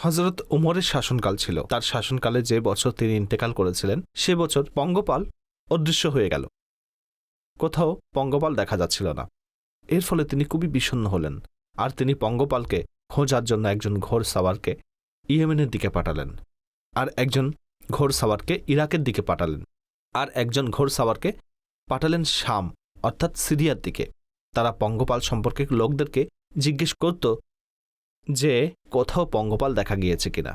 হযরত উমরের শাসনকাল ছিল। তার শাসনকালে যে বছর তিনি ইন্তেকাল করেছিলেন সে বছর পঙ্গপাল অদৃশ্য হয়ে গেল, কোথাও পঙ্গপাল দেখা যাচ্ছিল না। এর ফলে তিনি খুবই বিষণ্ণ হলেন, আর তিনি পঙ্গপালকে খোঁজার জন্য একজন ঘোড় সাওয়ারকে ইয়েমেনের দিকে পাঠালেন, আর একজন ঘোড় সাওয়ারকে ইরাকের দিকে পাঠালেন, আর একজন ঘোড় সাওয়ারকে পাঠালেন শাম অর্থাৎ সিরিয়ার দিকে। তারা পঙ্গপাল সম্পর্কে লোকদেরকে জিজ্ঞেস করত যে কোথাও পঙ্গপাল দেখা গিয়েছে কিনা।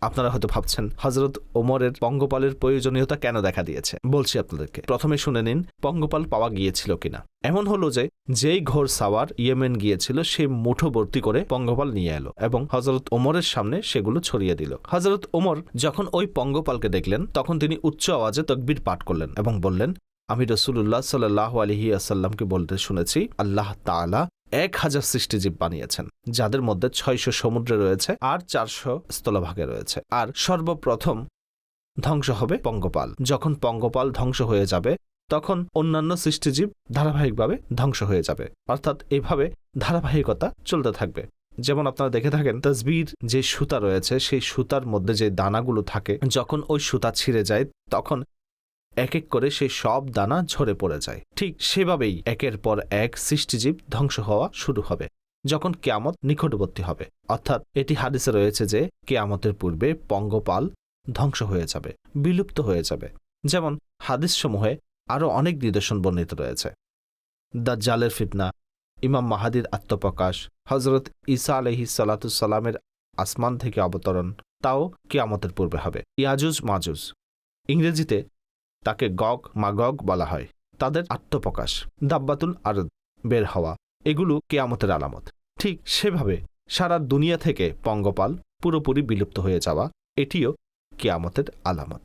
আপনারা হয়তো ভাবছেন হযরত ওমরের পঙ্গপালের প্রয়োজনীয়তা কেন দেখা দিয়েছে। বলছি আপনাদেরকে, প্রথমে শুনে নিন পঙ্গপাল পাওয়া গিয়েছিল কিনা। এমন হলো যে যেই ঘোড় সাওয়ার ইয়েমেন গিয়েছিল সে মুঠো ভর্তি করে পঙ্গপাল নিয়ে এলো এবং হযরত ওমরের সামনে সেগুলো ছড়িয়ে দিল। হযরত ওমর যখন ওই পঙ্গপালকে দেখলেন তখন তিনি উচ্চ আওয়াজে তাকবীর পাঠ করলেন এবং বললেন, আমি রাসূলুল্লাহ সাল্লাল্লাহু আলাইহি ওয়াসাল্লামকে বলতে শুনেছি আল্লাহ তাআলা 1000 সৃষ্টিজীব বানিয়েছেন, যাদের মধ্যে 600 সমুদ্রে রয়েছে আর 400 স্থলভাগে রয়েছে, আর সর্বপ্রথম ধ্বংস হবে পঙ্গপাল। যখন পঙ্গপাল ধ্বংস হয়ে যাবে তখন অন্যান্য সৃষ্টিজীব ধারাবাহিকভাবে ধ্বংস হয়ে যাবে, অর্থাৎ এইভাবে ধারাবাহিকতা চলতে থাকবে। যেমন আপনারা দেখে থাকেন তাসবির যে সুতা রয়েছে সেই সুতার মধ্যে যে দানাগুলো থাকে, যখন ওই সুতা ছিঁড়ে যায় তখন এক এক করে সেই সব দানা ঝরে পড়ে যায়। ঠিক সেভাবেই একের পর এক সৃষ্টিজীব ধ্বংস হওয়া শুরু হবে যখন কিয়ামত নিকটবর্তী হবে। অর্থাৎ এটি হাদিসে রয়েছে যে কিয়ামতের পূর্বে পঙ্গপাল ধ্বংস হয়ে যাবে, বিলুপ্ত হয়ে যাবে। যেমন হাদিস সমূহে আরও অনেক নিদর্শন বর্ণিত রয়েছে। দাজ্জালের ফিতনা, ইমাম মাহাদির আত্মপ্রকাশ, হযরত ঈসা আলাইহিস সালামের আসমান থেকে অবতরণ, তাও কিয়ামতের পূর্বে হবে। ইয়াজুজ মাজুজ, ইংরেজিতে তাকে গগ মাগগ বলা হয়, তাদের আত্মপ্রকাশ, দাব্বাতুল আরদ বের হওয়া, এগুলো কিয়ামতের আলামত। ঠিক সেভাবে সারা দুনিয়া থেকে পঙ্গপাল পুরোপুরি বিলুপ্ত হয়ে যাওয়া, এটিও কিয়ামতের আলামত।